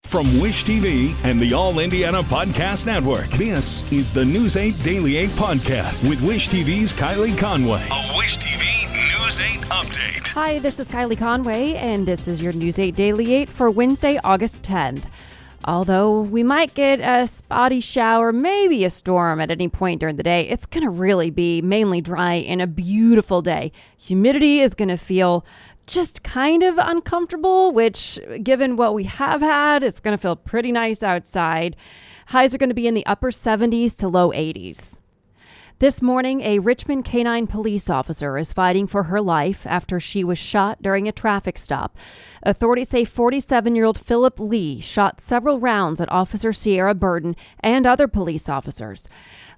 From Wish TV and the All Indiana Podcast Network, this is the News 8 Daily 8 Podcast with Wish TV's Kylie Conway. A Wish TV News 8 update. Hi, this is Kylie Conway, and this is your News 8 Daily 8 for Wednesday, August 10th. Although we might get a spotty shower, maybe a storm at any point during the day, it's going to really be mainly dry and a beautiful day. Humidity is going to feel just kind of uncomfortable, which, given what we have had, it's going to feel pretty nice outside. Highs are going to be in the upper 70s to low 80s. This morning, a Richmond Canine police officer is fighting for her life after she was shot during a traffic stop. Authorities say 47-year-old Philip Lee shot several rounds at Officer Sierra Burton and other police officers.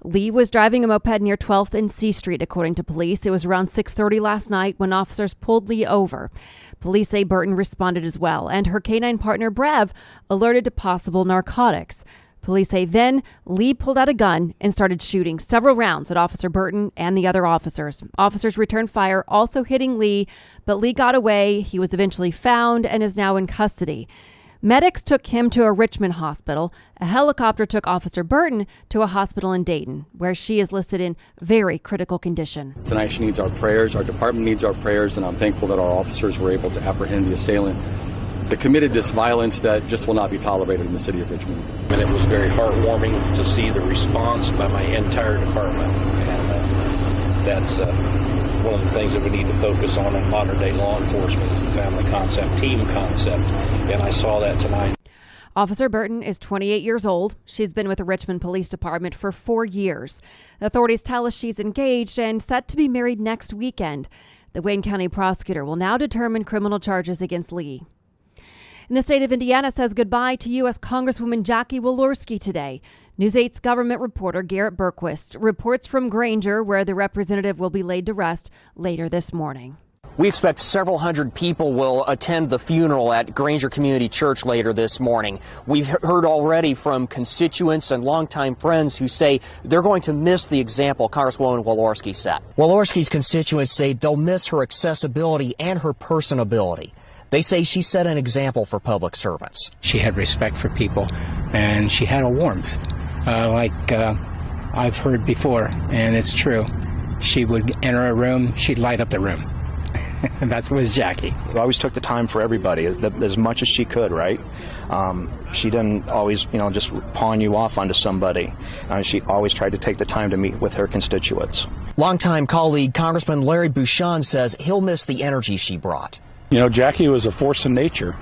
Lee was driving a moped near 12th and C Street, according to police. It was around 6:30 last night when officers pulled Lee over. Police say Burton responded as well, and her canine partner, Brev, alerted to possible narcotics. Police say then Lee pulled out a gun and started shooting several rounds at Officer Burton and the other officers. Officers returned fire, also hitting Lee, but Lee got away. He was eventually found and is now in custody. Medics took him to a Richmond hospital. A helicopter took Officer Burton to a hospital in Dayton, where she is listed in very critical condition. Tonight she needs our prayers. Our department needs our prayers, and I'm thankful that our officers were able to apprehend the assailant that committed this violence that just will not be tolerated in the city of Richmond. And it was very heartwarming to see the response by my entire department. And that's one of the things that we need to focus on in modern day law enforcement is the family concept, team concept. And I saw that tonight. Officer Burton is 28 years old. She's been with the Richmond Police Department for 4 years. Authorities tell us she's engaged and set to be married next weekend. The Wayne County prosecutor will now determine criminal charges against Lee. And the state of Indiana says goodbye to U.S. Congresswoman Jackie Walorski today. News 8's government reporter Garrett Berquist reports from Granger, where the representative will be laid to rest later this morning. We expect several hundred people will attend the funeral at Granger Community Church later this morning. We've heard already from constituents and longtime friends who say they're going to miss the example Congresswoman Walorski set. Walorski's constituents say they'll miss her accessibility and her personability. They say she set an example for public servants. She had respect for people, and she had a warmth, like I've heard before, and it's true. She would enter a room, she'd light up the room. And that was Jackie. We always took the time for everybody, as much as she could, right? She didn't always, just pawn you off onto somebody. She always tried to take the time to meet with her constituents. Longtime colleague Congressman Larry Bouchon says he'll miss the energy she brought. Jackie was a force in nature,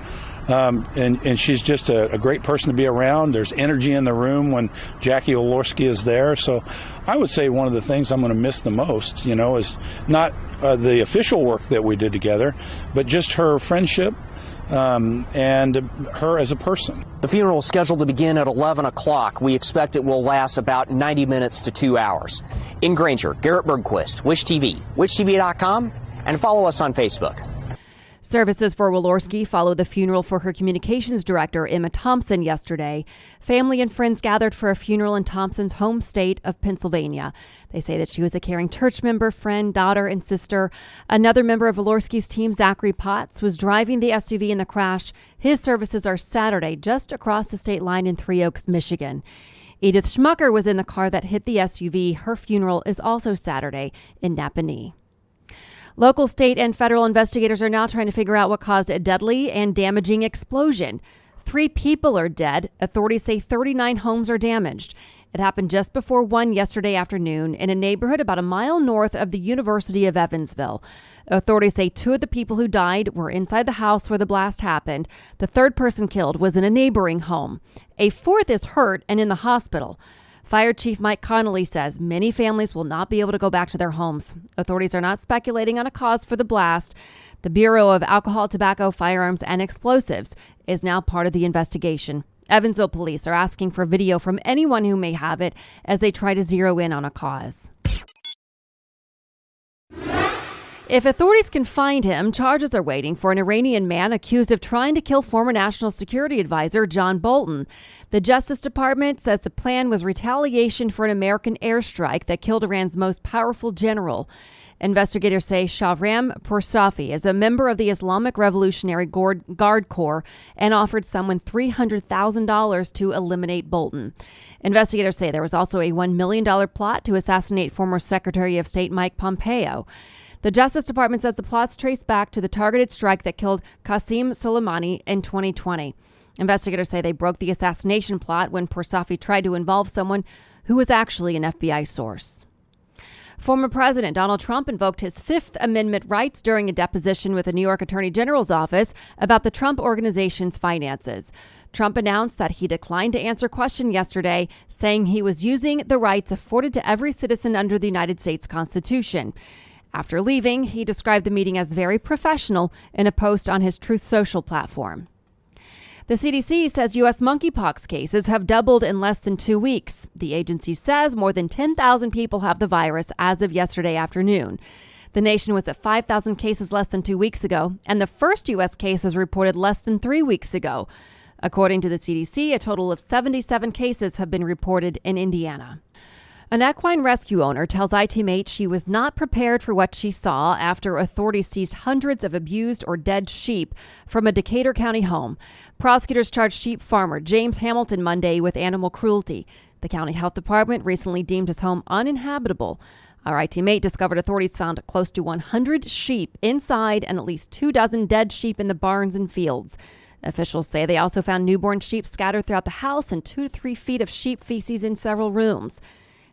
and she's just a great person to be around. There's energy in the room when Jackie Walorski is there. So I would say one of the things I'm going to miss the most, is not the official work that we did together, but just her friendship and her as a person. The funeral is scheduled to begin at 11 o'clock. We expect it will last about 90 minutes to 2 hours. In Granger, Garrett Bergquist, Wish TV, wishtv.com, and follow us on Facebook. Services for Walorski followed the funeral for her communications director, Emma Thompson, yesterday. Family and friends gathered for a funeral in Thompson's home state of Pennsylvania. They say that she was a caring church member, friend, daughter, and sister. Another member of Walorski's team, Zachary Potts, was driving the SUV in the crash. His services are Saturday, just across the state line in Three Oaks, Michigan. Edith Schmucker was in the car that hit the SUV. Her funeral is also Saturday in Napanee. Local, state, and federal investigators are now trying to figure out what caused a deadly and damaging explosion. 3 people are dead. Authorities say 39 homes are damaged. It happened just before 1 yesterday afternoon in a neighborhood about a mile north of the University of Evansville. Authorities say 2 of the people who died were inside the house where the blast happened. The 3rd person killed was in a neighboring home. A 4th is hurt and in the hospital. Fire Chief Mike Connolly says many families will not be able to go back to their homes. Authorities are not speculating on a cause for the blast. The Bureau of Alcohol, Tobacco, Firearms, and Explosives is now part of the investigation. Evansville police are asking for video from anyone who may have it as they try to zero in on a cause. If authorities can find him, charges are waiting for an Iranian man accused of trying to kill former National Security Advisor John Bolton. The Justice Department says the plan was retaliation for an American airstrike that killed Iran's most powerful general. Investigators say Shahram Poursafi is a member of the Islamic Revolutionary Guard Corps and offered someone $300,000 to eliminate Bolton. Investigators say there was also a $1 million plot to assassinate former Secretary of State Mike Pompeo. The Justice Department says the plots trace back to the targeted strike that killed Qasem Soleimani in 2020. Investigators say they broke the assassination plot when Poursafi tried to involve someone who was actually an FBI source. Former President Donald Trump invoked his Fifth Amendment rights during a deposition with the New York Attorney General's office about the Trump Organization's finances. Trump announced that he declined to answer questions yesterday, saying he was using the rights afforded to every citizen under the United States Constitution. After leaving, he described the meeting as very professional in a post on his Truth Social platform. The CDC says U.S. monkeypox cases have doubled in less than 2 weeks. The agency says more than 10,000 people have the virus as of yesterday afternoon. The nation was at 5,000 cases less than 2 weeks ago, and the first U.S. case was reported less than 3 weeks ago. According to the CDC, a total of 77 cases have been reported in Indiana. An equine rescue owner tells ITMate she was not prepared for what she saw after authorities seized hundreds of abused or dead sheep from a Decatur County home. Prosecutors charged sheep farmer James Hamilton Monday with animal cruelty. The county health department recently deemed his home uninhabitable. Our ITMate discovered authorities found close to 100 sheep inside and at least 24 dead sheep in the barns and fields. Officials say they also found newborn sheep scattered throughout the house and 2 to 3 feet of sheep feces in several rooms.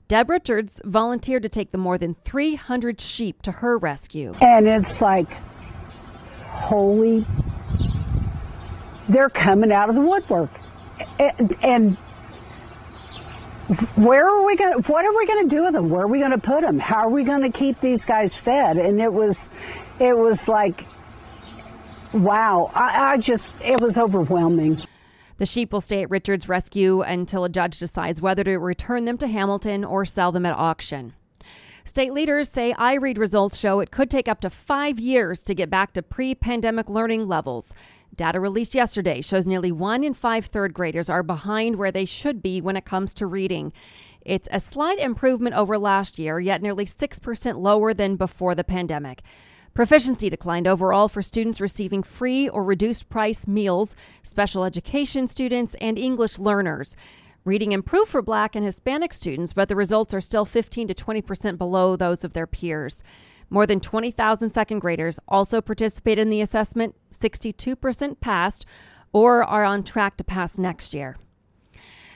Deb Richards volunteered to take the more than 300 sheep to her rescue. And it's like, holy, they're coming out of the woodwork. And what are we going to do with them? Where are we going to put them? How are we going to keep these guys fed? And it was like, wow, it was overwhelming. The sheep will stay at Richards Rescue until a judge decides whether to return them to Hamilton or sell them at auction. State leaders say iRead results show it could take up to 5 years to get back to pre-pandemic learning levels. Data released yesterday shows nearly 1 in 5 third graders are behind where they should be when it comes to reading. It's a slight improvement over last year, yet nearly 6% lower than before the pandemic. Proficiency declined overall for students receiving free or reduced price meals, special education students, and English learners. Reading improved for Black and Hispanic students, but the results are still 15 to 20% below those of their peers. More than 20,000 second graders also participated in the assessment. 62% passed or are on track to pass next year.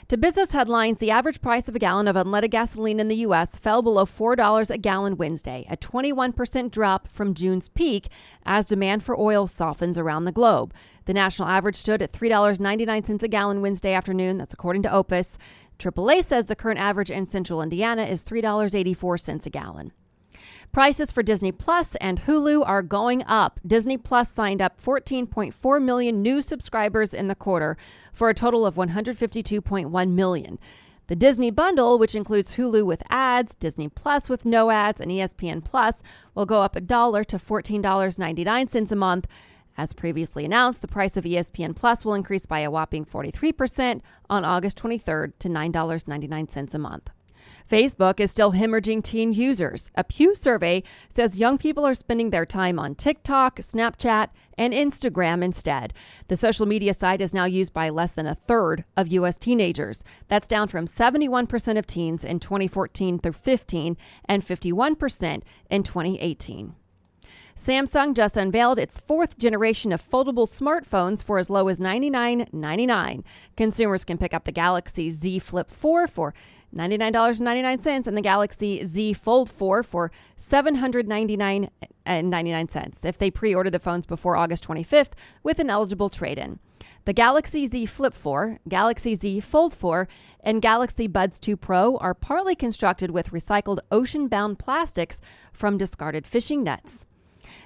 To business headlines, the average price of a gallon of unleaded gasoline in the U.S. fell below $4 a gallon Wednesday, a 21% drop from June's peak as demand for oil softens around the globe. The national average stood at $3.99 a gallon Wednesday afternoon. That's according to Opus. AAA says the current average in central Indiana is $3.84 a gallon. Prices for Disney Plus and Hulu are going up. Disney Plus signed up 14.4 million new subscribers in the quarter for a total of 152.1 million. The Disney bundle, which includes Hulu with ads, Disney Plus with no ads, and ESPN Plus, will go up $1 to $14.99 a month. As previously announced, the price of ESPN Plus will increase by a whopping 43% on August 23rd to $9.99 a month. Facebook is still hemorrhaging teen users. A Pew survey says young people are spending their time on TikTok, Snapchat, and Instagram instead. The social media site is now used by less than a third of U.S. teenagers. That's down from 71% of teens in 2014 through 15 and 51% in 2018. Samsung just unveiled its 4th generation of foldable smartphones for as low as $99.99. Consumers can pick up the Galaxy Z Flip 4 for $99.99 and the Galaxy Z Fold 4 for $799.99 if they pre-order the phones before August 25th with an eligible trade-in. The Galaxy Z Flip 4, Galaxy Z Fold 4, and Galaxy Buds 2 Pro are partly constructed with recycled ocean-bound plastics from discarded fishing nets.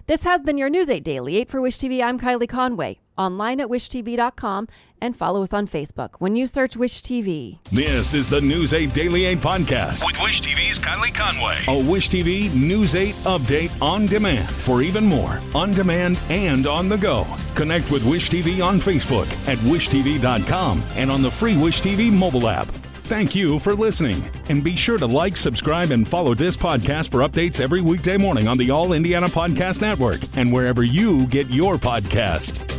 This has been your News 8 Daily 8 for Wish TV. I'm Kylie Conway. Online at wishtv.com and follow us on Facebook when you search Wish TV. This is the News 8 Daily 8 podcast with Wish TV's Kylie Conway. A Wish TV News 8 update on demand for even more on demand and on the go. Connect with Wish TV on Facebook at wishtv.com and on the free Wish TV mobile app. Thank you for listening, and be sure to like, subscribe, and follow this podcast for updates every weekday morning on the All Indiana Podcast Network and wherever you get your podcast.